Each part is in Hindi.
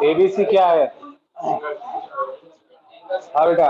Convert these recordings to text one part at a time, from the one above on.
एबीसी क्या है? हाँ बेटा,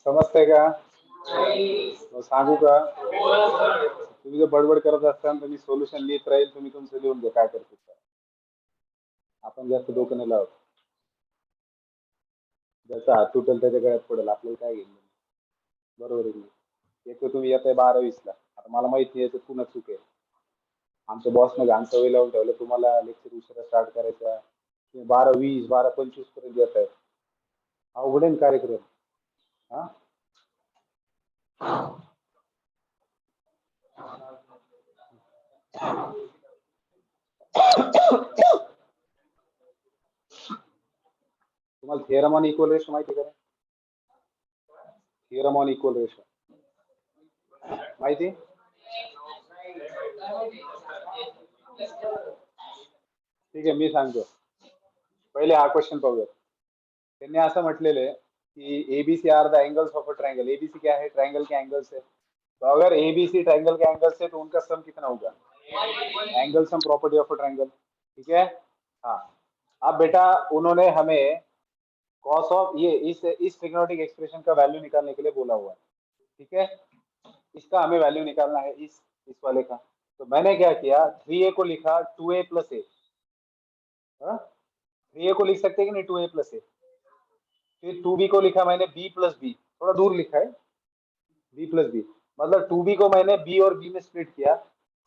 समजते का? सांगू का? तुम्ही जर बडबड करत असताना तुम्ही सोल्युशन लिहित राहील, तुम्ही तुमचं लिहून घ्या काय करतो. आपण जास्त डोकं नाही लावत. ज्याचा हात तुटेल त्याच्या गळ्यात पडेल, आपल्याला काय घेणं. बरोबर आहे. एक तर तुम्ही येत आहे 12:20ला. आता मला माहित नाही याचं पुन्हा चूक आहे. आमच्या बॉसनं घाण सवय लावून ठेवलं, तुम्हाला लेक्चर उशिरा स्टार्ट करायचा. 12:20 12:25 पर्यंत येत आहे. अवघड आहे कार्यक्रम. हा, तुम्हाला थिअरम ऑन इक्वल रेशो माहिती का? थिअरम ऑन इक्वल रेशो माहिती? ठीक आहे, मी सांगतो. पहिले हा क्वेश्चन पाहूया. त्यांनी असं म्हटलेलं आहे कि ABC are the angles of a triangle. ABC क्या है? ट्रायंगल के एंगल्स है. तो अगर एबीसी ट्रायंगल के एंगल्स है तो उनका सम कितना होगा? Angle sum property of a triangle. ठीक है. हाँ, अब बेटा उन्होंने हमें कॉस ऑफ ये इस ट्रिग्नोमेट्रिक एक्सप्रेशन का वैल्यू निकालने के लिए बोला हुआ है. ठीक है, इसका हमें वैल्यू निकालना है इस वाले का. तो मैंने क्या किया, 3a को लिखा 2a प्लस ए. 3a को लिख सकते हैं कि नहीं 2a प्लस ए. फिर 2b को लिखा मैंने b प्लस बी. थोड़ा दूर लिखा है b प्लस बी. मतलब 2b को मैंने b और b में स्प्लिट किया.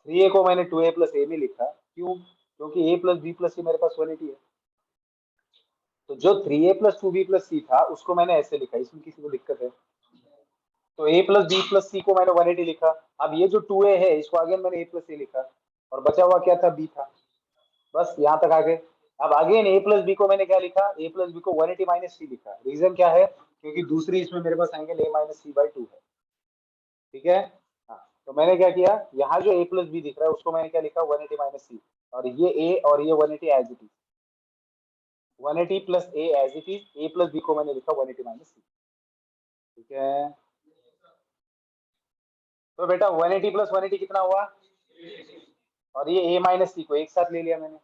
3a को मैंने 2a प्लस ए में लिखा. क्यों? क्योंकि a प्लस बी प्लस सी मेरे पास 180 है. तो जो 3a प्लस 2b प्लस सी था उसको मैंने ऐसे लिखा. इसमें किसी को दिक्कत है? तो a प्लस बी प्लस सी को मैंने 180 लिखा. अब ये जो 2a है इसको आगे मैंने a प्लस ए लिखा और बचा हुआ क्या था? b था. बस यहाँ तक आ गए. अब अगेन a प्लस बी को मैंने क्या लिखा? a प्लस बी को 180 माइनस सी लिखा. रीजन क्या है? क्योंकि दूसरी इसमें मेरे पास angle a minus C by 2 है. ठीक है. हाँ, तो मैंने क्या किया, यहाँ जो a प्लस बी दिख रहा है उसको मैंने क्या लिखा? 180 माइनस सी. और ये a और ये 180 as it is. 180 plus a as it is. a plus B को मैंने लिखा 180 माइनस सी. ठीक है. तो बेटा 180 प्लस 180 कितना हुआ? और ये a माइनस सी को एक साथ ले लिया मैंने.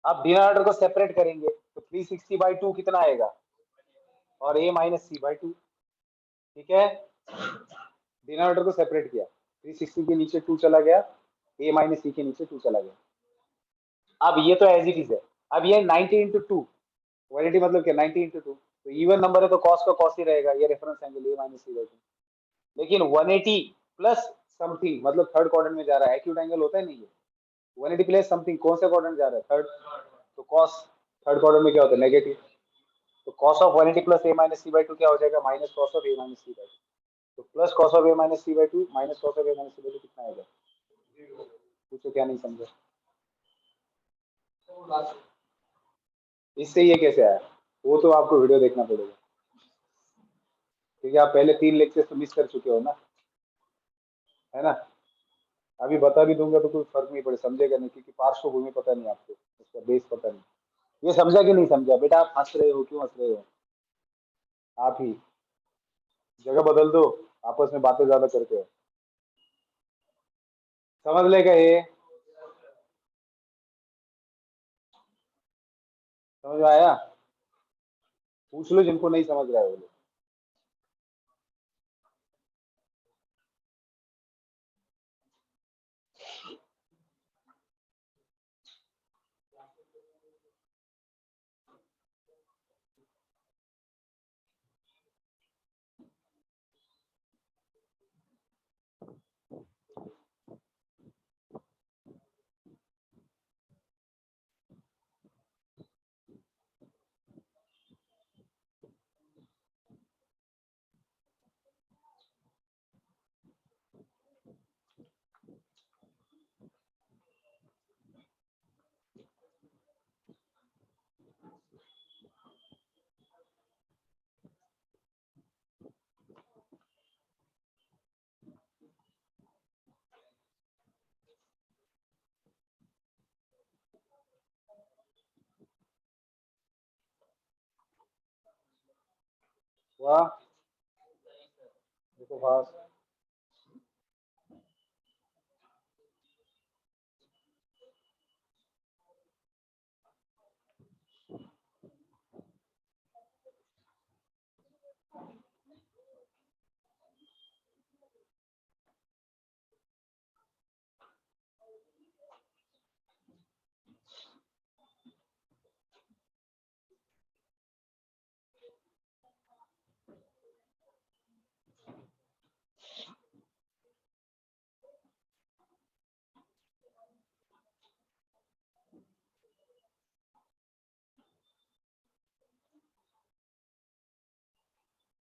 अब डिनोमिनेटर को सेपरेट करेंगे तो 360 बाई 2 कितना आएगा? और a माइनस सी बाई 2. ठीक है, डिनोमिनेटर को सेपरेट किया, 360 के नीचे 2 चला गया, a माइनस सी के नीचे 2 चला गया। अब ये तो एज इट इज है। अब ये 90 इंटू टू, क्वालिटी मतलब क्या, 90 इंटू टू, तो इवन नंबर है तो कॉस का कॉस ही रहेगा, ये reference angle a minus C by two. लेकिन 180 प्लस समथिंग मतलब थर्ड क्वाड्रेंट में जा रहा है, एक्यूट एंगल होता है नहीं ये, 180 प्लस समथिंग कौन से क्वाड्रेंट जा रहा है, थर्ड, तो कॉस थर्ड क्वाड्रेंट में क्या होता है, नेगेटिव, तो cos of 180 plus a minus C by two क्या हो जाएगा, minus cos of a minus C by two, तो plus cos of a minus C by two minus cos of a minus C by two कितना आएगा, पूछो क्या नहीं समझा, इससे ये कैसे आया, वो तो आपको वीडियो देखना पड़ेगा, ठीक है, आप पहले 3 लेक्चर तो मिस कर चुके हो ना, है ना, अभी बता भी दूंगा तो कोई फर्क नहीं पड़े, समझेगा नहीं, क्योंकि पार्श्वभूमि पता नहीं आपको, उसका बेस पता नहीं, ये समझा कि नहीं समझा बेटा, आप हंस रहे हो, क्यों हंस रहे हो, आप ही जगह बदल दो, आपस में बातें ज्यादा करते हो, समझ लेगा ये, समझ में आया, पूछ लो जिनको नहीं समझ रहा है वो लोग। वाह, देखो पास,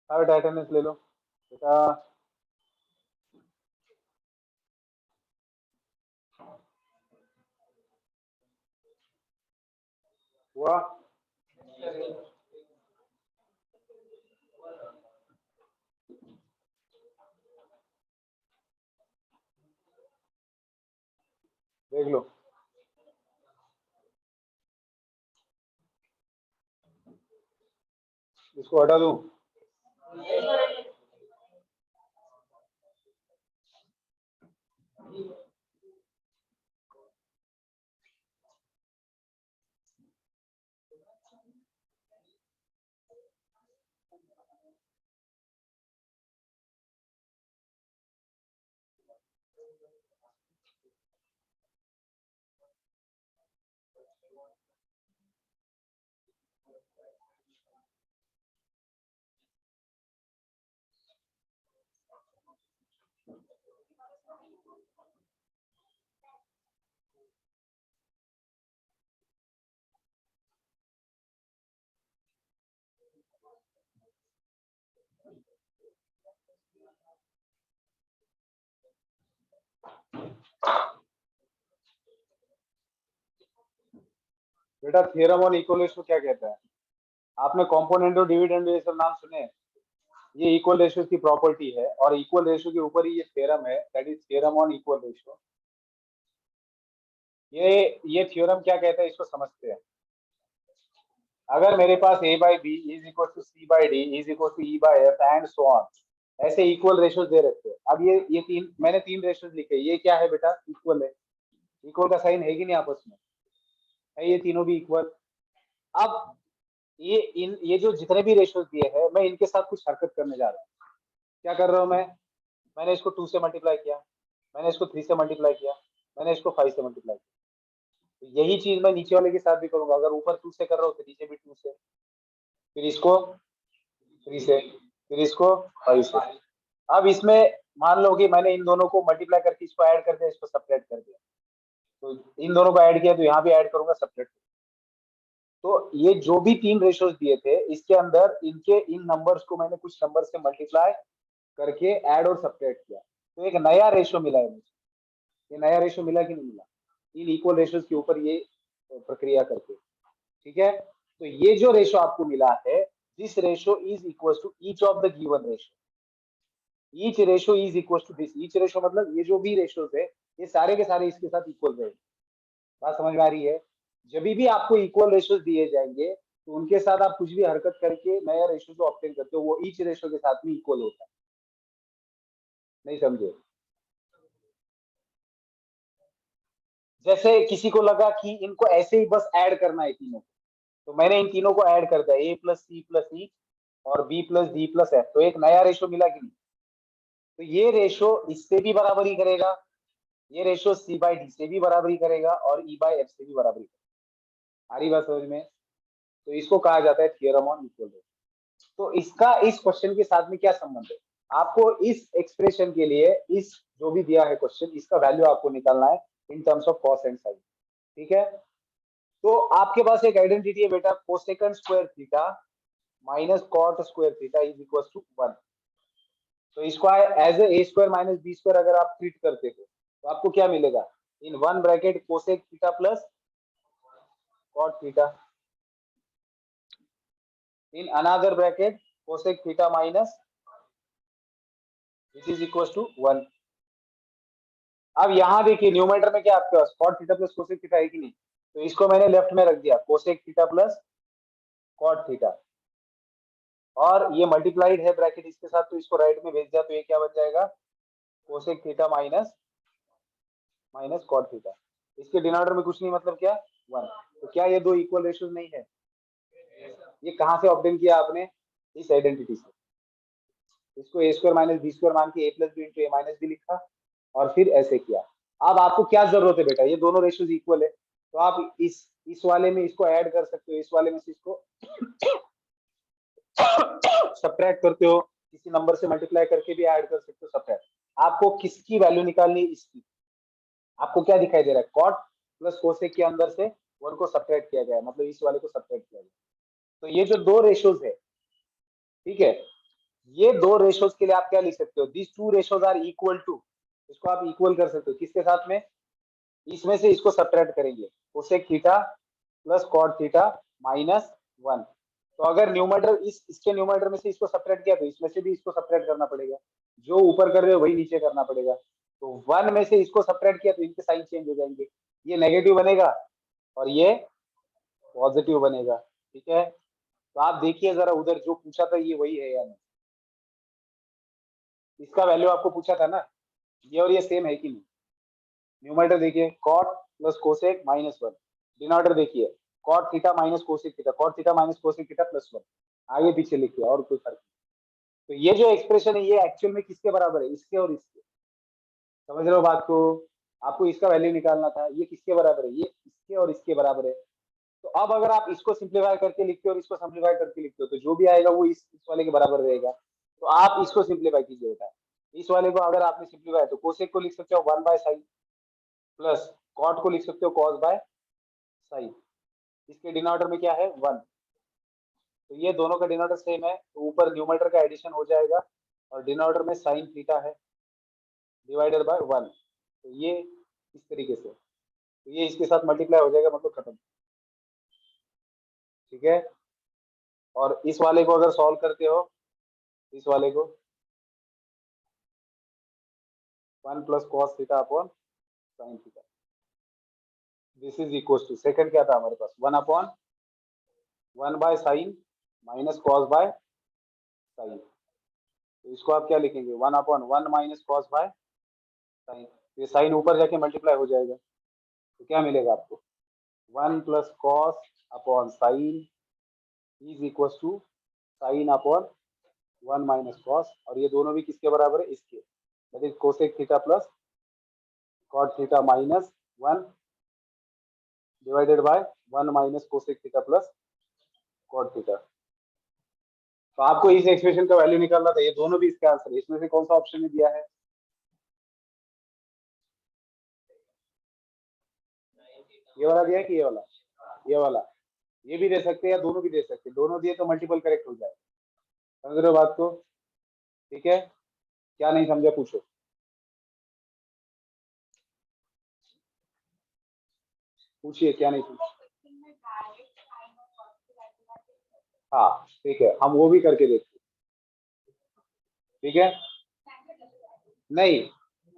हाँ बेटा अटेंडेंस ले लो बेटा, हुआ, देख लो, इसको हटा दूं, बेटा थ्योरम ऑन इक्वल रेशियो क्या कहता है, आपने कंपोनेंट और डिविडेंड ये सब नाम सुने, ये इक्वल रेशियो की प्रॉपर्टी है, और इक्वल रेशियो के ऊपर ही ये थ्योरम है, that is theorem on equal ratio. ये थ्योरम क्या कहता है इसको समझते हैं, अगर मेरे पास a by B is equal to C by D is equal to E by F and so on, ऐसे इक्वल रेशियोज दे रखे हैं। अब ये तीन मैंने 3 रेशियोज लिखे, ये क्या है बेटा, इक्वल है, इक्वल का साइन है कि नहीं आपस में, है ये तीनों भी इक्वल। अब ये जो जितने भी रेशियोज दिए हैं मैं इनके साथ कुछ हरकत करने जा रहा हूँ, क्या कर रहा हूँ मैं, मैंने इसको 2 से मल्टीप्लाई किया, मैंने इसको 3 से मल्टीप्लाई किया, मैंने इसको 5 से मल्टीप्लाई किया। तो यही चीज मैं नीचे वाले के साथ भी करूंगा। अगर ऊपर 2 से कर रहा हूँ तो नीचे भी 2 से, फिर इसको 3 से, फिर इसको 5 से। अब इसमें मान लो कि मैंने इन दोनों को मल्टीप्लाई करके इसको ऐड कर दिया, इसको सपरेट कर दिया, तो इन दोनों को ऐड किया तो यहाँ भी ऐड करूंगा, सपरेट। तो ये जो भी 3 रेशोज दिए थे इसके अंदर इनके इन नंबर्स को मैंने कुछ नंबर से मल्टीप्लाई करके ऐड और सपरेट किया, तो एक नया रेशो मिला है मुझे। ये नया रेशो मिला कि नहीं मिला, इन इक्वल रेशोज के ऊपर ये प्रक्रिया करके। ठीक है, तो ये जो रेशो आपको मिला है, this ratio is equal to each of the given ratio. Each ratio is equal to this, each ratio मतलब ये जो भी रेशोज है ये सारे के सारे इसके साथ इक्वल रहेंगे। बात समझ में आ रही है? जब भी आपको इक्वल रेशोज दिए जाएंगे तो उनके साथ आप कुछ भी हरकत करके नया रेशो जो ऑब्टेन करते हो वो ईच रेशो के साथ में इक्वल होता है। नहीं समझे? जैसे किसी को लगा कि इनको ऐसे ही बस ऐड करना है तीनों को, तो मैंने इन तीनों को ऐड कर दिया, ए प्लस सी प्लस ई और B plus D plus F, तो एक नया रेशो मिला कि नहीं? तो ये रेशो इससे भी बराबरी करेगा, ये रेशो सी बाई डी से भी बराबरी करेगा और ई बाई एफ से भी बराबरी करेगा। आ रही बात समझ में? तो इसको कहा जाता है थियरम ऑन इक्वल रेशो। तो इसका इस क्वेश्चन के साथ में क्या संबंध है? आपको इस एक्सप्रेशन के लिए इस जो भी दिया है क्वेश्चन, इसका वैल्यू आपको निकालना है in terms of cos and sine. ठीक है, तो आपके पास एक आइडेंटिटी है बेटा, cosecant square theta minus cot square theta is equal to 1। तो इसको as a square minus b square अगर आप ट्रीट करते हो तो आपको क्या मिलेगा, in one bracket cosec theta plus cot theta, in another bracket cosec theta minus which is equal to 1। अब यहाँ देखिए न्यूमरेटर में क्या आपके पास cot theta plus cosec theta है कि नहीं, तो इसको मैंने लेफ्ट में रख दिया cosec theta plus cot theta, और ये मल्टीप्लाइड है ब्रैकेट इसके साथ, तो इसको राइट में भेज दिया, तो ये क्या बन जाएगा, cosec theta minus minus cot theta. इसके डिनोमिनेटर में कुछ नहीं, मतलब क्या, 1। तो क्या ये दो इक्वल रेशियोज नहीं है? ये कहां से ऑब्टेन किया आपने, इस आइडेंटिटी से। इसको ए स्क्वायर माइनस बी स्क्वायर मान के ए प्लस बी इंटू ए माइनस बी लिखा और फिर ऐसे किया। अब आपको क्या जरूरत है बेटा, ये दोनों रेशियोज इक्वल है, तो आप इस वाले में इसको ऐड कर सकते हो, इस वाले में से इसको सब्ट्रैक्ट करते हो, किसी नंबर से मल्टीप्लाई करके भी ऐड कर सकते हो, सब्ट्रैक्ट। आपको किसकी वैल्यू निकालनी है, इसकी। आपको क्या दिखाई दे रहा है, कॉट प्लस कोसेक के अंदर से 1 को सब्ट्रैक्ट किया गया, मतलब इस वाले को सब्ट्रैक्ट किया गया। तो ये जो दो रेशियोज है, ठीक है, ये दो रेशियोज के लिए आप क्या लिख सकते हो, this two ratios are equal to, इसको आप इक्वल कर सकते हो किसके साथ में, इसमें से इसको सब्ट्रैक्ट करेंगे, cosec theta plus cot theta minus 1। तो अगर न्यूमरेटर इसके न्यूमरेटर में से इसको सब्ट्रैक्ट किया तो इसमें से भी इसको सब्ट्रैक्ट करना पड़ेगा, जो ऊपर कर रहे हो वही नीचे करना पड़ेगा। तो 1 में से इसको सब्ट्रैक्ट किया तो इनके साइन चेंज हो जाएंगे, ये नेगेटिव बनेगा और ये पॉजिटिव बनेगा। ठीक है, तो आप देखिए जरा उधर जो पूछा था ये वही है या नहीं, इसका वैल्यू आपको पूछा था ना, ये और ये सेम है कि नहीं। न्यूमरेटर देखिए cot plus cosec minus 1, denominator देखिए cot theta minus cosec theta, cot theta minus cosec theta plus 1, आगे पीछे लिखिए और कोई फर्क नहीं। तो ये जो एक्सप्रेशन है ये एक्चुअल में किसके बराबर है, इसके और इसके। समझ रहे हो बात को? आपको इसका वैल्यू निकालना था, ये किसके बराबर है, ये इसके और इसके बराबर है। तो अब अगर आप इसको सिंप्लीफाई करके लिखते हो और इसको सिंप्लीफाई करके लिखते हो तो जो भी आएगा वो इस वाले के बराबर रहेगा। तो आप इसको सिंप्लीफाई कीजिए बेटा, इस वाले को अगर आपने सिंप्लीफाई तो कोसेक को लिख सकते हो 1 बाय साइन प्लस कॉट को लिख सकते हो कॉस बाय साइन, इसके डिनोमिनेटर में क्या है 1, तो ये दोनों का डिनोमिनेटर सेम है तो ऊपर न्यूमरेटर का एडिशन हो जाएगा और डिनोमिनेटर में साइन थीटा है डिवाइडेड बाय 1, तो ये इस तरीके से, तो ये इसके साथ मल्टीप्लाई हो जाएगा, मतलब खत्म। ठीक है, और इस वाले को अगर सॉल्व करते हो, इस वाले को 1 plus cos theta upon sine theta, this is equal to, second क्या था हमारे पास 1 upon 1 by sine minus cos by sine, तो इसको आप क्या लिखेंगे 1 upon 1 minus cos by sine, ये साइन ऊपर जाके मल्टीप्लाई हो जाएगा, तो क्या मिलेगा आपको 1 plus cos upon sine is equal to sine upon 1 minus cos, और ये दोनों भी किसके बराबर है, इसके, that is cosec theta plus cot theta minus 1 divided by 1 minus cosec theta plus cot theta. तो आपको इस एक्सप्रेशन का वैल्यू निकालना था, ये दोनों भी इसका आंसर है। इसमें से कौन सा ऑप्शन में दिया है, ये वाला दिया है कि ये वाला, ये वाला, ये भी दे सकते हैं या दोनों भी दे सकते हैं, दोनों दिए तो मल्टीपल करेक्ट हो जाएगा। समझ रहे हो बात को, ठीक है, क्या नहीं समझा पूछो। पूछिए क्या नहीं पूछ, हाँ ठीक है, हम वो भी करके देखते हैं, ठीक है। नहीं,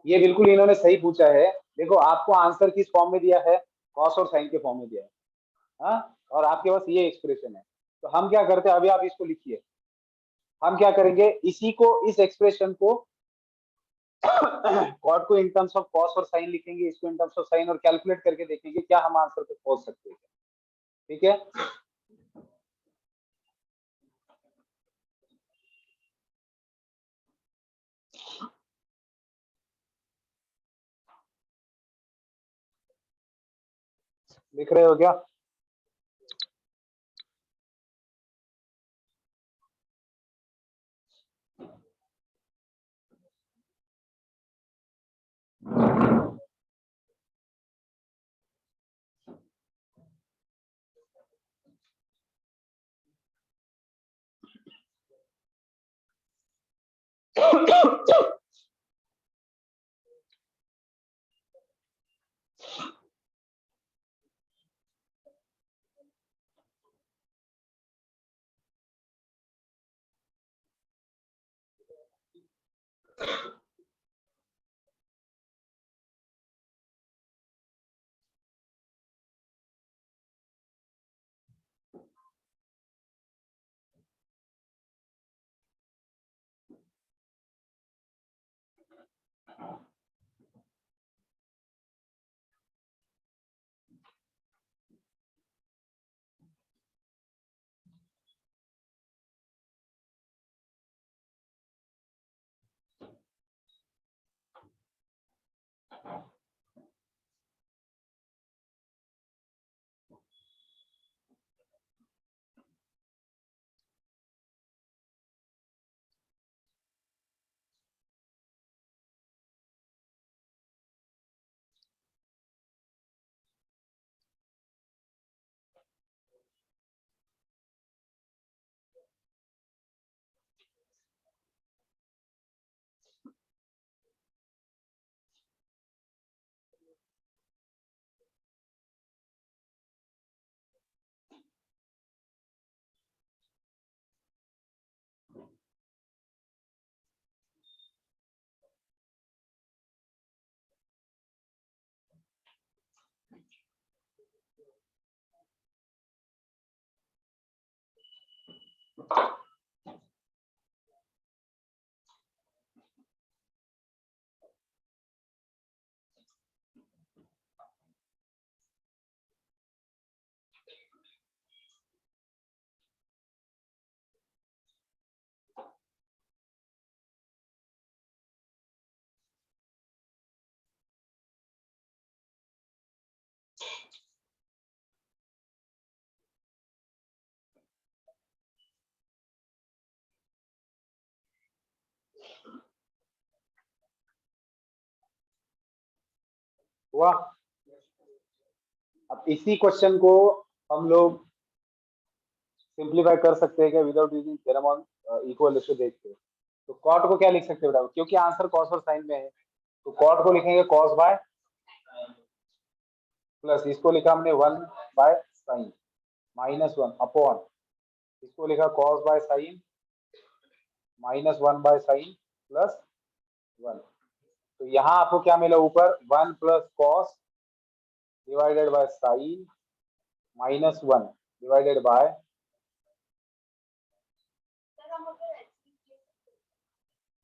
ये बिल्कुल इन्होंने सही पूछा है। देखो आपको आंसर किस फॉर्म में दिया है, कॉस और साइन के फॉर्म में दिया है, हाँ, और आपके पास ये एक्सप्रेशन है। तो हम क्या करते हैं, अभी आप इसको लिखिए, हम क्या करेंगे, इसी को, इस एक्सप्रेशन को कॉट को इन टर्म्स ऑफ कॉस और साइन लिखेंगे, इसको इन टर्म्स ऑफ साइन, और कैलकुलेट करके देखेंगे क्या हम आंसर तक पहुंच सकते हैं, ठीक है। लिख रहे हो क्या, हुआ। अब इसी क्वेश्चन को हम लोग सिंप्लीफाई कर सकते हैं क्या, without using theorem on equal ratio देख के। तो कॉट को क्या लिख सकते हैं बेटा, क्योंकि आंसर कॉस और साइन में है, तो कॉट को लिखेंगे कॉस बाय प्लस, इसको लिखा हमने 1 बाय साइन माइनस 1 अपॉन, इसको लिखा cos by sine minus 1 by sign plus 1। तो यहाँ आपको क्या मिला, ऊपर 1 plus cos divided by sine minus 1 divided bye,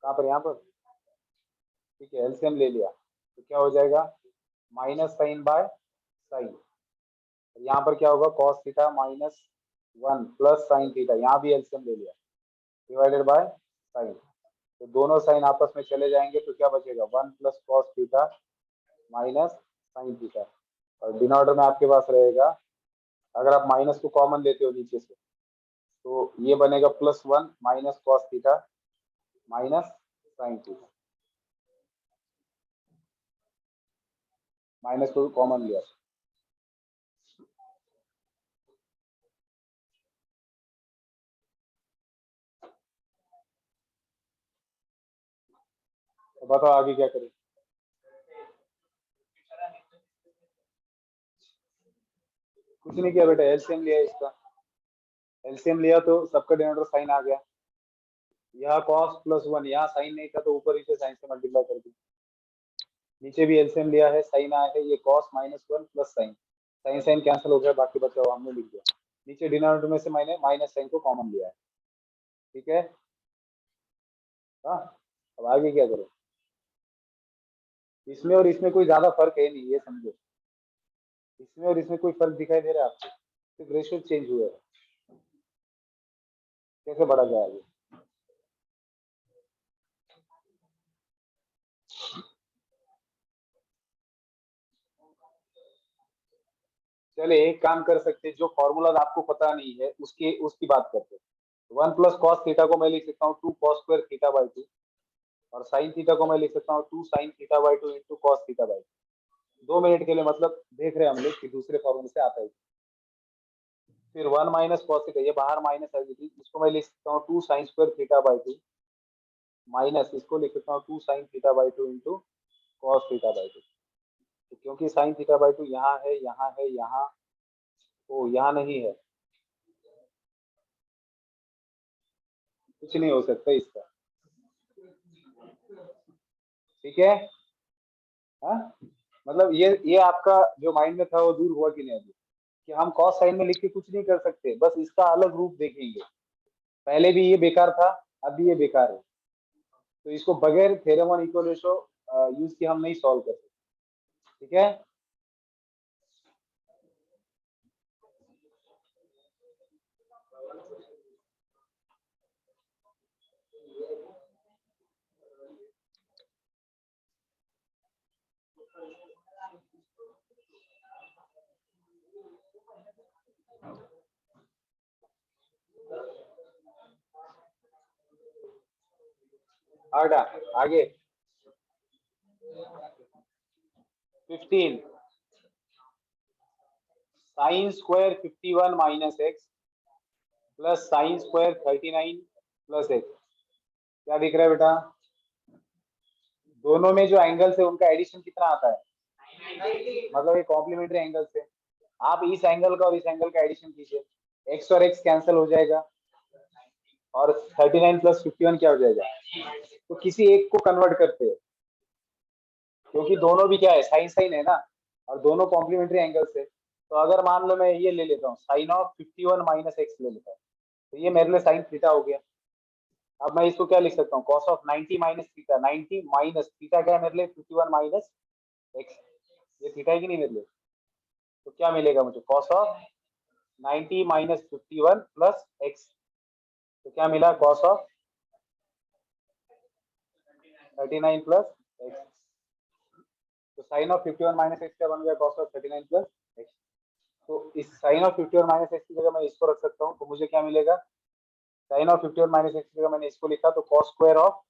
कहाँ पर, यहाँ पर, ठीक है, एलसीएम ले लिया, तो क्या हो जाएगा, माइनस साइन बाय साइन, यहाँ पर क्या होगा, cos theta minus 1 plus sine theta, यहाँ भी एलसीएम ले लिया, डिवाइडेड बाय साइन। तो दोनों साइन आपस में चले जाएंगे तो क्या बचेगा, 1 plus cos theta minus sine theta. और डिनोमिनेटर में आपके पास रहेगा, अगर आप माइनस को कॉमन लेते हो नीचे से तो ये बनेगा +1 minus cos theta minus sine theta. Minus को कॉमन लिया तो बताओ आगे क्या करें। कुछ नहीं किया बेटा, एलसीएम लिया इसका। एलसीएम लिया तो सबका डिनोमिनेटर साइन आ गया। यहाँ कॉस +1, यहाँ साइन नहीं था तो ऊपर नीचे साइन से मल्टीप्लाई कर दिया। नीचे भी एलसीएम लिया है, साइन आया है, ये cos -1 plus sine, sine sine cancel हो गया, बाकी बचा हुआ हमने लिख दिया। नीचे डिनोमिनेटर में से मैंने माइनस साइन को कॉमन लिया है। ठीक है, हाँ। अब आगे क्या करें, इसमें और इसमें कोई ज्यादा फर्क है नहीं, ये समझो। इसमें और इसमें कोई फर्क दिखाई दे रहा है आपको, सिर्फ रेशियो चेंज हुए हैं। कैसे बढ़ा जाए आगे। चले एक काम कर सकते हैं, जो फॉर्मूला आपको पता नहीं है उसकी बात करते हैं। 1 प्लस कॉस थीटा को मैं लिख सकता हूँ 2 कॉस स्क्वायर थीटा बाई 2, और साइन थीटा को मैं लिख सकता हूँ 2 sine theta by 2 into cos theta by 2। 2 minute के लिए मतलब देख रहे हैं हम लोग कि दूसरे फॉर्मूले से आता है। फिर 1 माइनस कॉस थीटा, ये बाहर माइनस आ गई थी, इसको मैं लिख सकता हूँ 2 sign square theta by 2 minus इसको लिख सकता हूँ 2 sine theta by 2 into cos theta by 2। तो क्योंकि साइन थीटा बाई 2 यहाँ है, यहाँ है, यहाँ, ओ यहाँ नहीं है, कुछ नहीं हो सकता इसका। ठीक है, हाँ। मतलब ये आपका जो माइंड में था वो दूर हुआ कि नहीं अभी, कि हम कॉस साइन में लिख के कुछ नहीं कर सकते, बस इसका अलग रूप देखेंगे। पहले भी ये बेकार था, अब भी ये बेकार है, तो इसको बगैर theorem on equal ratio use के हम नहीं सॉल्व कर सकते। ठीक है, आगे आगे 15 sine square 51 minus x plus sine square 39 plus x. क्या दिख रहा है बेटा, दोनों में जो एंगल्स है उनका एडिशन कितना आता है, मतलब ये कॉम्प्लीमेंट्री एंगल्स है। आप इस एंगल का और इस एंगल का एडिशन कीजिए, एक्स और एक्स कैंसिल हो जाएगा, और 39 प्लस 51 क्या हो जाएगा। तो किसी एक को कन्वर्ट करते हैं, क्योंकि दोनों भी क्या है, साइन साइन है ना, और दोनों कॉम्प्लीमेंट्री एंगल्स है। तो अगर मान लो मैं ये ले लेता हूँ साइन ऑफ 51 माइनस एक्स ले लेता हूँ, तो ये मेरे लिए साइन थीटा हो गया। अब मैं इसको क्या लिख सकता हूँ, cos of 90 minus theta, 90 minus theta क्या है मेरे लिए 51 माइनस एक्स, ये थीटा है कि नहीं मेरे लिए। तो क्या मिलेगा मुझे, cos of 90 minus 51 plus x, तो क्या मिला, कॉस ऑफ 39 प्लस एक्स। तो साइन ऑफ 51 माइनस एक्स क्या बन गया, कॉस ऑफ 39 प्लस एक्स। तो इस साइन ऑफ 51 माइनस एक्स की जगह मैं इसको रख सकता हूँ, तो मुझे क्या मिलेगा, साइन ऑफ 51 माइनस एक्स की जगह मैंने इसको लिखा, तो cos square of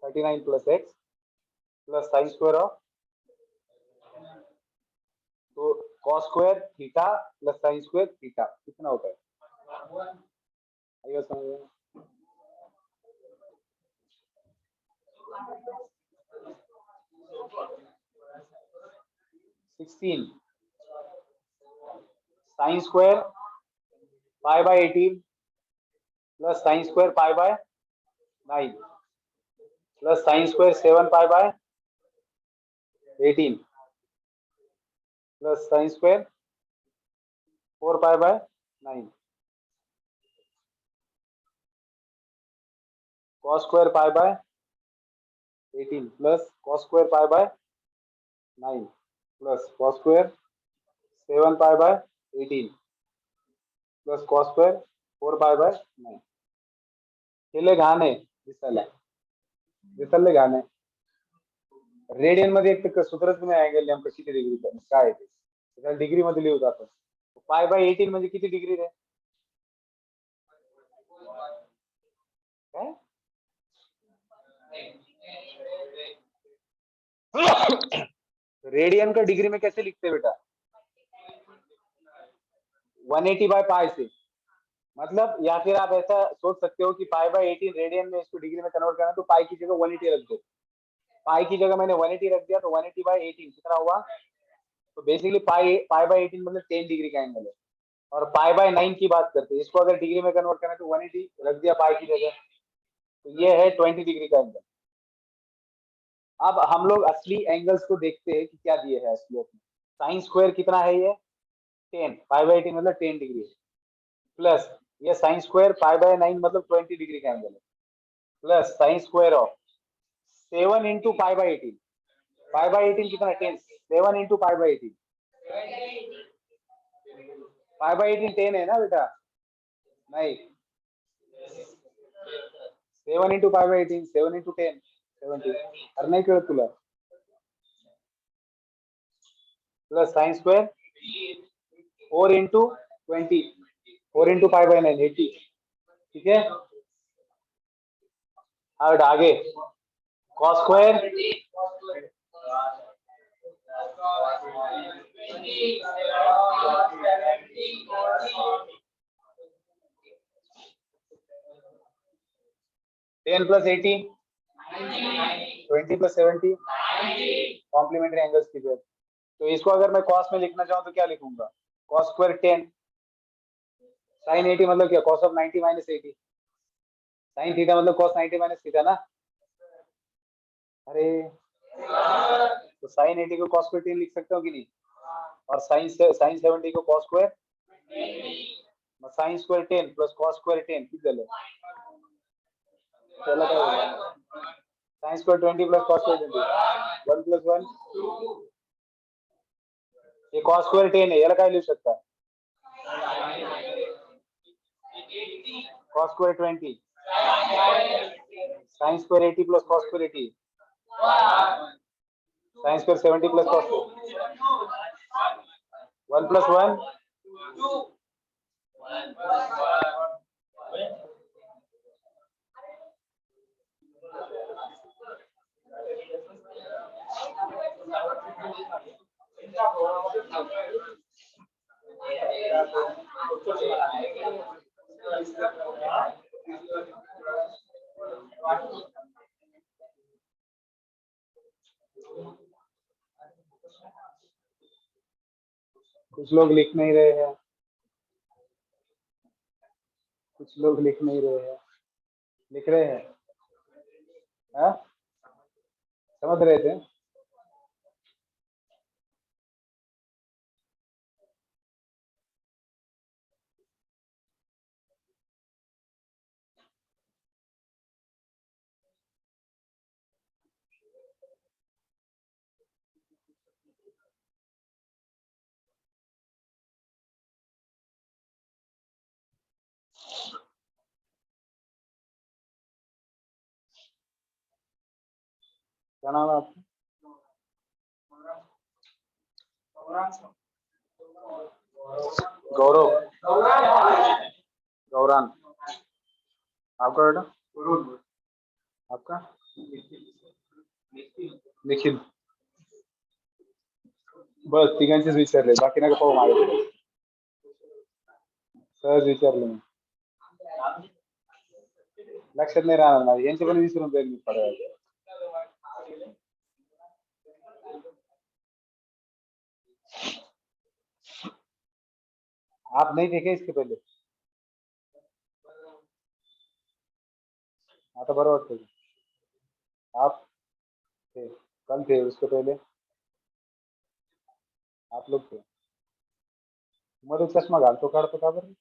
39 plus x plus sine square of, तो cos square theta plus sine square theta कितना होता है, आइए समझ। 16 sine square pi by 18 plus sine square pi by 9 plus sine square 7 pi by 18 plus sine square 4 pi by 9 cos square pi by 18 plus cos square pi by 9 plus cos square 7 pi by 18 plus cos square 4 pi by 9। खेले गाने दिसायला दिसायला गाणे रेडियन मध्ये एक तर सूत्रच नाही अँगल नेमकं किती डिग्री काय आहे ते त्याला डिग्री मध्ये लिहूत आपण पाय बाय 18 म्हणजे किती डिग्री रे रेडियन का डिग्री में कैसे लिखते हैं बेटा 180 बाय पाई से मतलब या फिर आप ऐसा सोच सकते हो कि पाई बाय 18 रेडियन में इसको डिग्री में कन्वर्ट करना तो पाई की जगह 180 रख दो पाई की जगह मैंने 180 रख दिया तो 180 बाय 18 कितना हुआ तो बेसिकली पाई पाई बाय 18 मतलब 10 डिग्री का एंगल है और पाई बाय 9 की बात करते हैं इसको अगर डिग्री में कन्वर्ट करना तो 180 रख दिया पाई की जगह तो ये है 20 डिग्री का एंगल अब हम लोग असली एंगल्स को देखते हैं कि क्या दिए है असलियत में साइन स्क्वायर कितना है ये 10 पाई बाय 18 मतलब 10 डिग्री प्लस ये साइन स्क्वायर पाई बाय 9 मतलब 20 डिग्री का एंगल है plus sine square of 7 into pi by 18 pi by 18 कितना 10 7 into pi by 18 pi by 18 10 है ना बेटा नहीं 7 इंटू पाई बाय 18 7 इंटू 10 70 अरे नहीं कळत तुला plus sine square 4 into 20 4 into pi by 9 80 ठीक है अब आगे cos square 10 plus 80 20 plus 70 complementary angles की जरूरत तो इसको अगर मैं cos में लिखना चाहूँ तो क्या लिखूंगा cos स्क्वायर 10 sin 80 मतलब क्या cos of 90 minus 80 sin theta मतलब cos 90 माइनस थीटा ना अरे तो sin 80 को cos स्क्वायर 10 लिख सकते हो कि नहीं और sin 70 को cos square sin square 10 plus cos square 10 कितना चले चला क्या होगा sin square 20 plus cos square 20 1 plus 1 ये cos स्क्वायर 10 है याला काय लिहू शकता cos square 20 sin square 80 plus cos square 80 sin square 70 plus cos 1 plus 1 कुछ लोग लिख नहीं रहे हैं कुछ लोग लिख नहीं रहे हैं लिख रहे हैं हाँ समझ रहे थे क्या नाम है आपका गौरव गौरान आपका बेटा आपका निखिल बस तिघांचेच विचारले बाकी नका पाहू माझ्याकडे सहज विचारले मी लक्षात नाही राहणार माझ्या यांचे पण विसरून जाईल मी थोड्या वेळात आप नहीं देखे इसके पहले आता बरं वाटतं आप थे कल थे उसके पहले आप लोग थे मध्ये चष्मा घालतो काढतो का बरं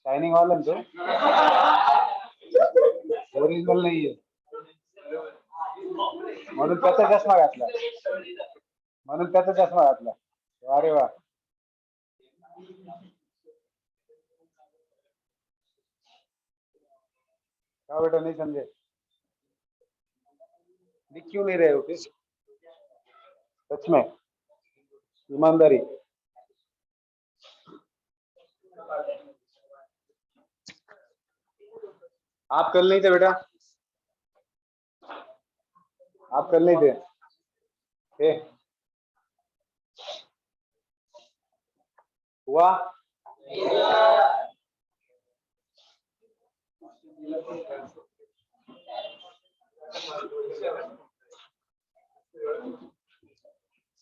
शायनिंग वाला तो ओरिजिनल नाहीये म्हणून त्याचा चष्मा घातला म्हणून त्याचा चष्मा घातला अरे वा क्या बेटा नहीं समझे? दिख क्यों नहीं रहे हो फिर? सच में ईमानदारी। आप कल नहीं थे बेटा, आप कल नहीं थे। हुआ?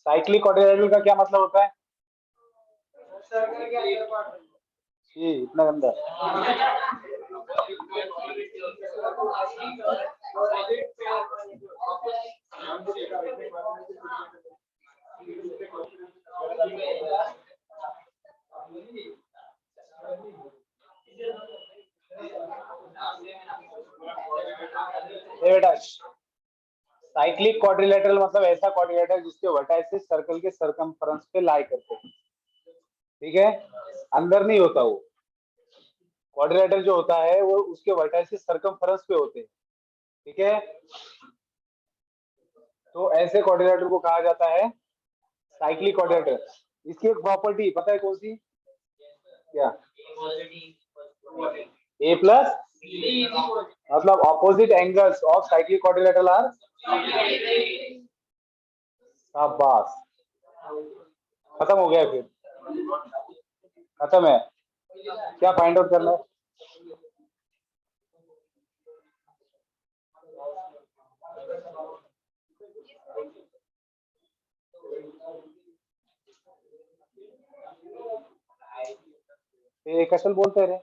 साइक्लिक क्वाड्रिलेटरल का क्या मतलब होता है? ये इतना गंदा। बेटा साइक्लिक क्वाड्रिलेटरल मतलब ऐसा क्वाड्रिलेटरल जिसके वर्टाइसेस सर्कल के सरकमफेरेंस पे लाई करते हैं, ठीक है, अंदर नहीं होता वो। क्वाड्रिलेटरल जो होता है वो उसके वर्टाइसेस सरकमफेरेंस पे होते हैं, ठीक है। तो ऐसे क्वाड्रिलेटरल को कहा जाता है साइक्लिक क्वाड्रिलेटरल। इसकी एक प्रॉपर्टी पता है कौन सी? क्या? ए प्लस, मतलब opposite angles of cyclic quadrilateral are. शाबाश, खत्म हो गया फिर, खत्म है। क्या फाइंड आउट करना है? ये क्वेश्चन बोलते रहे।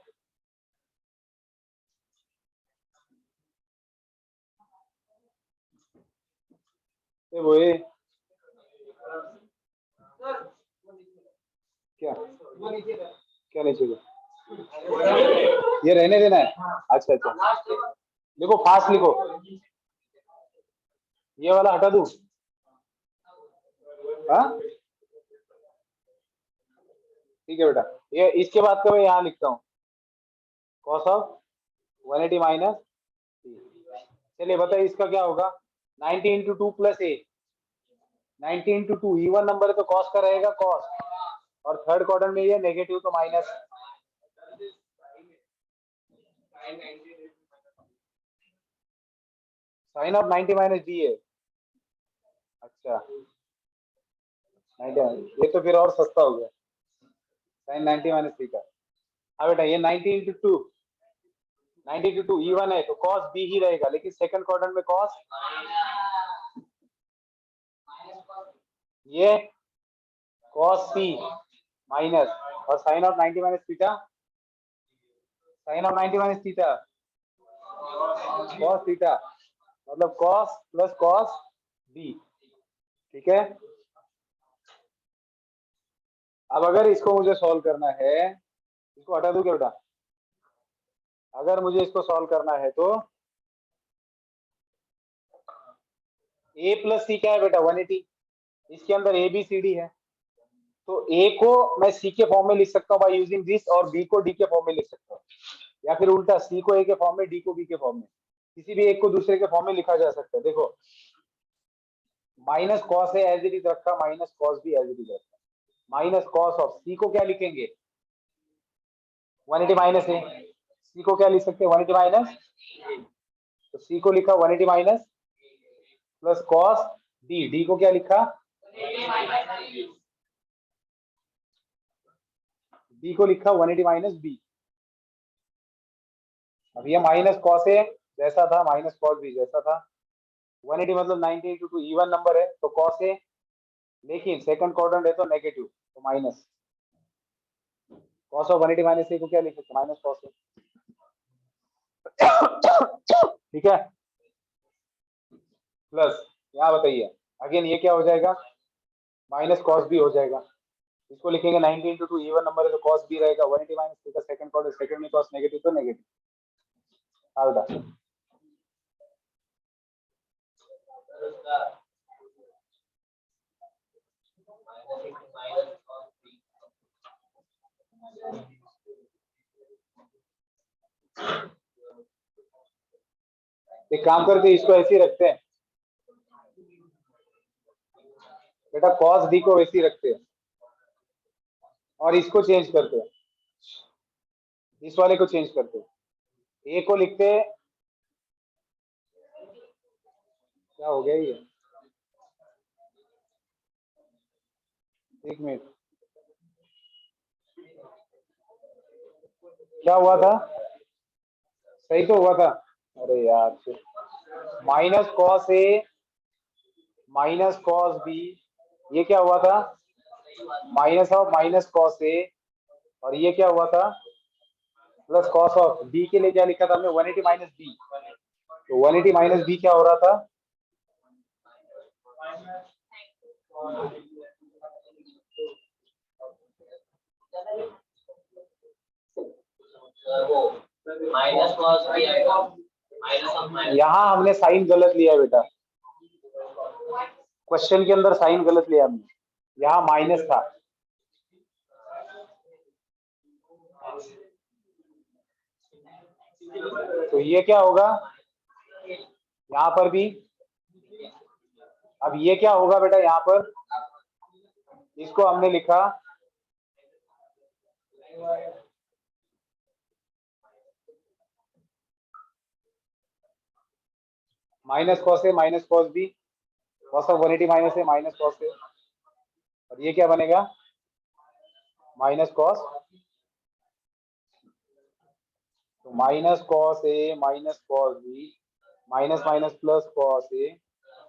वो ये क्या क्या नहीं चाहिए? ये रहने देना है? अच्छा अच्छा, देखो फास्ट लिखो, ये वाला हटा दूं? हाँ ठीक है बेटा, ये इसके बाद का मैं यहाँ लिखता हूँ, कॉस ऑफ 180 माइनस। चलिए बताइए इसका क्या होगा? 90 इंटू 2 प्लस ए, 90 इंटू 2 इवन नंबर है तो कॉस का रहेगा कॉस, और थर्ड क्वाड्रेंट में ये नेगेटिव तो minus. Sine of 90 minus D है। अच्छा 90, ये तो फिर और सस्ता हो गया, साइन 90 माइनस थीटा। हाँ बेटा ये 90 इंटू 2, 90 इंटू 2 इवन है तो कॉस बी ही रहेगा, लेकिन सेकंड क्वाड्रेंट में कॉस ये कॉस सी माइनस, और sine of 90 minus theta, sine of 90 minus theta cos theta, मतलब कॉस प्लस कॉस बी, ठीक है। अब अगर इसको मुझे सॉल्व करना है, इसको हटा दूं क्या बेटा? अगर मुझे इसको सॉल्व करना है तो ए प्लस सी क्या है बेटा? 180। इसके अंदर ए बी सी डी है, तो ए को मैं सी के फॉर्म में लिख सकता हूँ बाय यूजिंग दिस, और बी को डी के फॉर्म में लिख सकता हूँ, या फिर उल्टा सी को ए के फॉर्म में, डी को बी के फॉर्म में, किसी भी एक को दूसरे के फॉर्म में लिखा जा सकता है। देखो माइनस कॉस है एज इट इज रखा, माइनस कॉस भी एज इट इज रखा, माइनस कॉस ऑफ सी को क्या लिखेंगे? 180 माइनस है, सी को क्या लिख सकते हैं? 180 माइनस, तो सी को लिखा 180 minus plus cos D, D को क्या लिखा? डी को लिखा 180 माइनस बी। अब ये माइनस कॉस ए जैसा था, माइनस कॉस बी जैसा था, 180 मतलब 90 इंटू 2 इवन नंबर है तो कॉस ए, लेकिन सेकंड क्वाड्रेंट है तो नेगेटिव तो माइनस, कॉस ऑफ 180 माइनस ए को क्या लिख सकते? माइनस कॉस ए, ठीक है। प्लस यहाँ बताइए अगेन ये क्या हो जाएगा? माइनस कॉस बी हो जाएगा, इसको लिखेंगे 90 इंटू 2 इवन नंबर है तो कॉस बी रहेगा, 180 minus theta second quadrant, second में कॉस नेगेटिव तो नेगेटिव। हाँ बेटा एक काम करते हैं, इसको ऐसे ही रखते हैं बेटा, cos d को वैसे ही रखते हैं और इसको चेंज करते हैं, इस वाले को चेंज करते हैं, a को लिखते हैं, क्या हो गया ये, एक मिनट, क्या हुआ था, सही तो हुआ था, अरे यार, minus cos a minus cos B, ये क्या हुआ था, minus of minus cos a, और ये क्या हुआ था, प्लस कॉस ऑफ बी, के लिए क्या लिखा था हमने, 180 माइनस बी, तो 180 माइनस बी क्या हो रहा था, माइनस कॉस बी आएगा, माइनस ऑफ माइनस, यहाँ हमने साइन गलत लिया बेटा, क्वेश्चन के अंदर साइन गलत लिया हमने, यहाँ माइनस था, तो ये क्या होगा, यहाँ पर भी, अब ये क्या होगा बेटा, यहाँ पर इसको हमने लिखा minus cos a minus cos b, cos of 180 minus a minus cos a, और ये क्या बनेगा, माइनस कॉस, तो minus cos a minus cos b, minus minus plus cos a,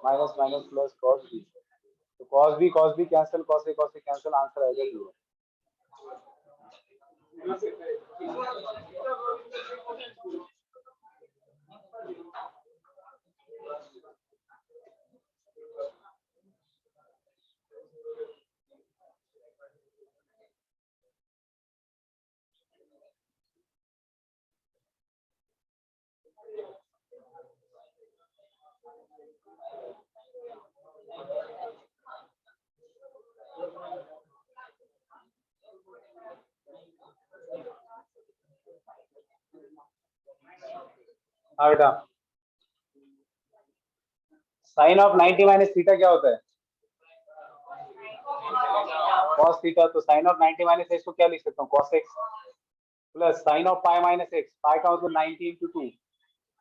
minus minus plus cos b, तो cos b cancel, cos a cancel, answer आएगा 0। हाँ बेटा, साइन ऑफ 90 माइनस थीटा क्या होता है, कॉस थीटा, तो साइन ऑफ 90 माइनस एक्स को क्या लिख सकता हूँ, cos x, plus sine of pi minus x, pi का मतलब 90 इंटू 2,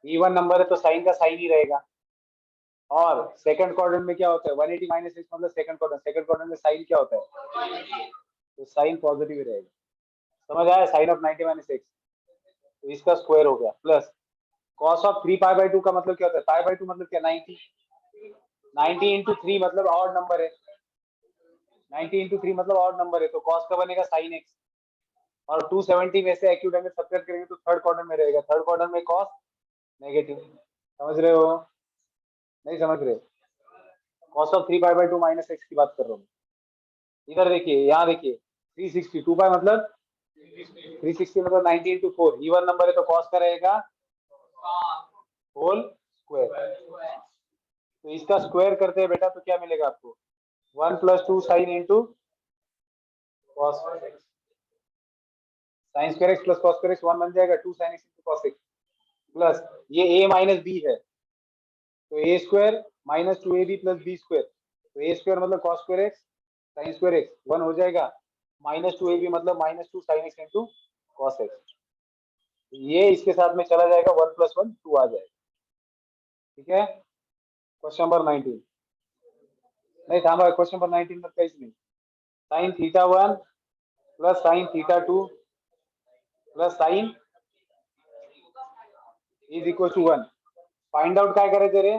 इवन नंबर है तो साइन का साइन ही रहेगा, और सेकंड क्वाड्रेंट में क्या होता है, 180 माइनस एक्स मतलब सेकंड क्वाड्रेंट में साइन क्या होता है, तो साइन पॉजिटिव ही रहेगा, समझ आया, साइन ऑफ 90 माइनस एक्स, तो इसका स्क्वायर हो गया, plus cos of 3 pi by 2 का मतलब क्या होता है, पाई बाई 2 मतलब क्या, 90, 90 इंटू 3 मतलब ऑड नंबर है, 90 इंटू 3 मतलब ऑड नंबर है, तो कॉस का बनेगा साइन एक्स, और 270 में से एक्यूट एंगल सब्ट्रैक्ट करेंगे तो थर्ड क्वाड्रेंट में रहेगा, थर्ड क्वाड्रेंट में कॉस नेगेटिव, समझ रहे हो, नहीं समझ रहे, cos of 3 pi by 2 minus x की बात कर रहा हूँ, इधर देखिए, यहाँ देखिए, 360, 2 पाई मतलब 360 मतलब 90 इंटू 4, इवन नंबर है तो कॉस का रहेगा होल स्क्वायर, तो इसका स्क्वायर करते हैं बेटा तो क्या मिलेगा आपको, 1 plus 2 sine into cos x, sine square x plus cos square x 1 बन जाएगा, 2 sine x into cos x, plus ये a माइनस बी है, तो a square minus 2ab plus b square, तो ए स्क्वायर मतलब cos square x sine square x 1 हो जाएगा, माइनस 2ab मतलब minus 2 sine x into cos x, ये इसके साथ में चला जाएगा, 1 प्लस 1 2 आ जाएगा, ठीक है, क्वेश्चन नंबर 19, नहीं था क्वेश्चन नंबर 19 तक कैसे नहीं, sine theta 1 plus sine theta 2 plus sine is equal to 1, find out काय करायचं रे,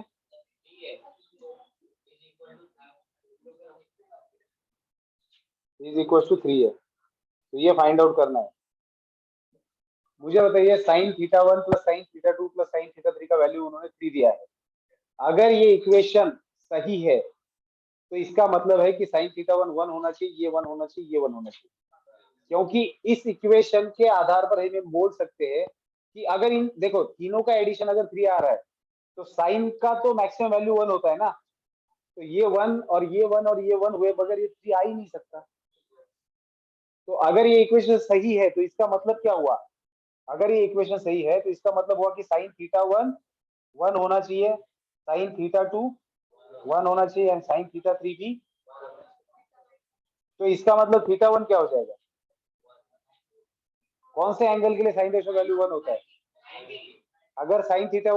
इज इक्वल टू 3 है, तो ये फाइंड आउट करना है, मुझे बताइए sign theta 1 plus sine theta 2 plus sine theta 3 का वैल्यू उन्होंने 3 दिया है, अगर ये इक्वेशन सही है तो इसका मतलब है कि साइन थीटा 1 1 होना चाहिए, ये 1 होना चाहिए, ये 1 होना चाहिए, क्योंकि इस इक्वेशन के आधार पर हम बोल सकते हैं कि अगर इन देखो तीनों का एडिशन अगर 3 आ रहा है तो साइन का तो मैक्सिमम वैल्यू 1 होता है ना, तो ये 1 और ये 1 और ये 1 हुए बगैर ये 3 आ ही नहीं सकता, तो अगर ये इक्वेशन सही है तो इसका मतलब क्या हुआ, अगर ये इक्वेशन सही है तो इसका मतलब हुआ कि साइन थीटा 1 1 होना चाहिए, साइन थीटा 2 1 होना चाहिए एंड साइन थीटा 3 भी। तो इसका मतलब थीटा 1 क्या हो जाएगा? कौन से एंगल के लिए साइन रेशो वैल्यू 1 होता है? अगर साइन थीटा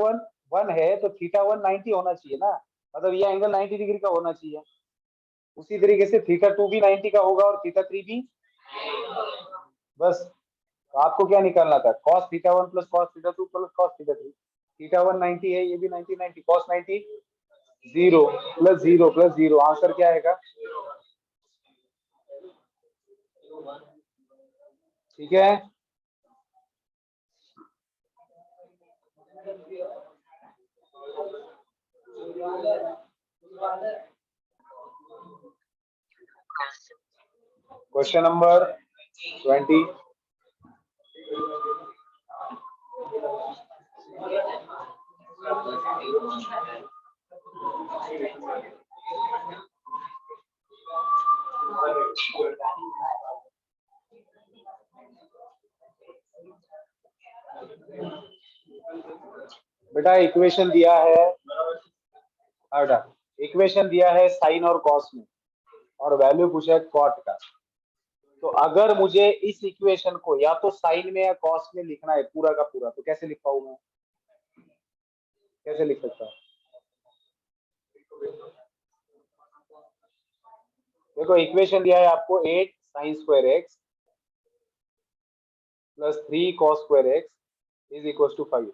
1 है तो थीटा 1 90 होना चाहिए ना, मतलब ये एंगल 90 डिग्री का होना चाहिए। उसी तरीके से थीटा 2 भी 90 का होगा और थीटा 3 भी। बस, तो आपको क्या निकालना था? cos theta 1 plus cos theta 2 plus cos theta 3। Theta 1 90 है, ये भी 90 90, cos 90 0 प्लस 0 प्लस 0, आंसर क्या आएगा? ठीक है, क्वेश्चन नंबर 20। बेटा इक्वेशन दिया है, बेटा इक्वेशन दिया है साइन और कॉस में, और वैल्यू पूछा है कॉट का। तो अगर मुझे इस इक्वेशन को या तो साइन में या कॉस में लिखना है पूरा का पूरा, तो कैसे लिख पाऊं मैं? कैसे लिख सकता हूँ? देखो इक्वेशन दिया है आपको 8 sine square x plus 3 cos square x is equal to 5।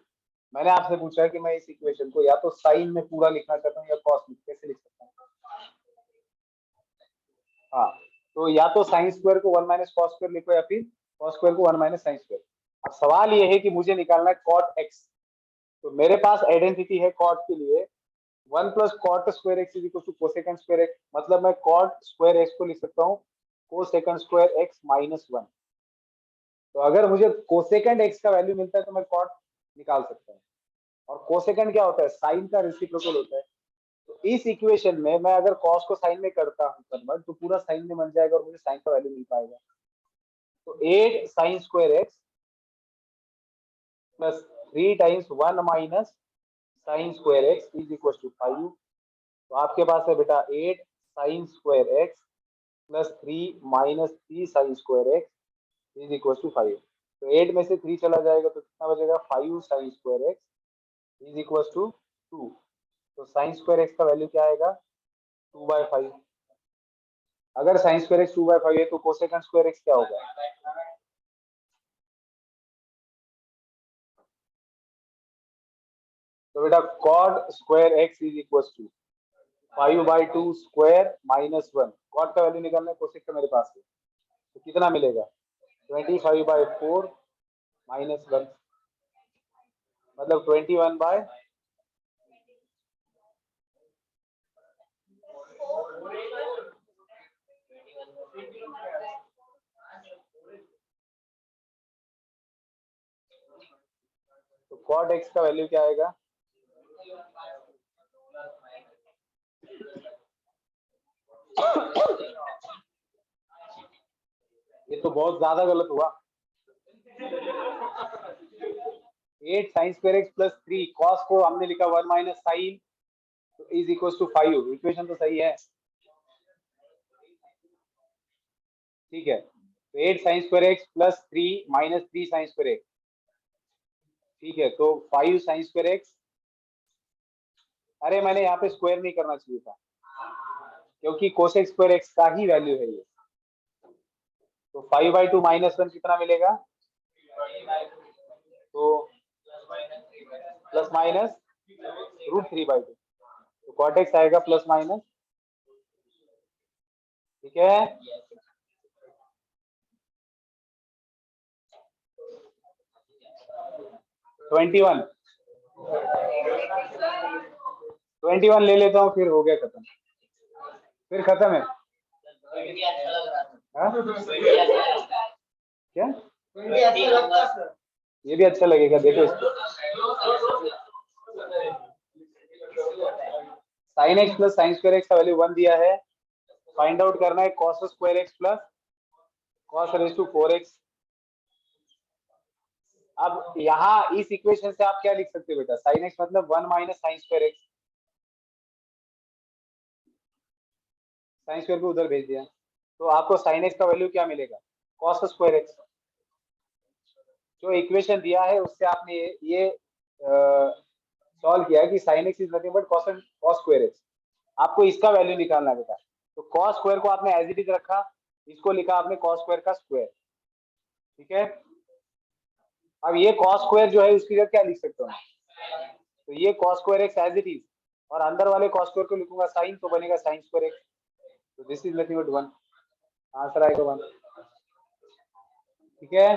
मैंने आपसे पूछा है कि मैं इस इक्वेशन को या तो साइन में पूरा लिखना चाहता हूँ या कॉस में, कैसे लिख सकता हूँ? हाँ, तो या तो साइन स्क्वायर को 1 माइनस कॉस स्क्वायर लिखो या फिर कॉस स्क्वायर को 1 माइनस साइन स्क्वायर। अब सवाल ये है कि मुझे निकालना है कॉट एक्स। तो मेरे पास आइडेंटिटी है कॉट के लिए 1 plus cot square x is equal to cosecant square x, मतलब मैं कॉट स्क्वायर एक्स को लिख सकता हूँ कोसेकंड स्क्वायर एक्स माइनस 1। तो अगर मुझे कोसेकंड एक्स का वैल्यू मिलता है तो मैं कॉट निकाल सकता हूँ। और कोसेकंड क्या होता है? साइन का रेसिप्रोकल होता है। तो इस इक्वेशन में मैं अगर कॉस को साइन में करता हूँ कन्वर्ट, तो पूरा साइन में बन जाएगा और मुझे साइन का वैल्यू मिल पाएगा। तो 8 sine square x plus 3 times 1 minus sine square x is equal to 5। तो आपके पास है बेटा 8 sine square x plus 3 minus 3 sine square x is equal to 5। तो 8 में से 3 चला जाएगा तो कितना बचेगा? 5 sine square x is equal to 2। तो साइन स्क्वायर एक्स का वैल्यू क्या आएगा? 2/5। अगर साइन स्क्वायर एक्स 2/5 है तो कोसेकंड स्क्वायर एक्स क्या होगा? तो बेटा cot square x is equal to 5/2 square minus 1। Cot का वैल्यू निकालना है, कोसेक का मेरे पास है, तो कितना मिलेगा? 25/4 माइनस 1, मतलब 21/। तो कॉट एक्स का वैल्यू क्या आएगा? ये तो बहुत ज्यादा गलत हुआ। 8 sine square x plus 3 cos को हमने लिखा 1 माइनस साइन, तो इज इक्वल टू 5। इक्वेशन तो सही है, ठीक है। तो 8 sine square x plus 3 minus 3 sine square x, ठीक है। तो 5 साइन स्क्वायर एक्स, अरे मैंने यहाँ पे स्क्वायर नहीं करना चाहिए था क्योंकि कोसेक स्क्वायर एक्स का ही वैल्यू है ये। तो 5/2 माइनस 1 कितना मिलेगा? तो प्लस माइनस √3/2। तो कॉट एक्स आएगा प्लस माइनस, ठीक है। ट्वेंटी वन ले लेता हूँ, फिर हो गया खत्म, फिर खत्म है। हाँ? क्या? ये भी अच्छा लगेगा, देखो इसको। Sine X plus sine square X का वैल्यू 1 दिया है, फाइंड आउट करना है cos square x plus cos raise to 4x। अब यहाँ इस इक्वेशन से आप क्या लिख सकते हो बेटा, साइन एक्स मतलब 1 minus sine square x, sine square को उधर भेज दिया तो आपको साइन एक्स का वैल्यू क्या मिलेगा, कॉस स्क्वायर एक्स। जो इक्वेशन दिया है उससे आपने ये सॉल्व किया है कि sine x is nothing but cos square x. आपको इसका वैल्यू निकालना है बेटा, तो कॉस स्क्वायर को आपने एज इट इज रखा, इसको लिखा आपने कॉस स्क्वायर का स्क्वायर, ठीक है। अब ये कॉस स्क्वायर जो है उसकी जगह क्या लिख सकते हो, तो ये cos square X as it is, और अंदर वाले cos स्क्वायर को लिखूंगा साइन, तो बनेगा साइन स्क्वायर एक्स। तो this is nothing but 1, answer आएगा 1, ठीक है।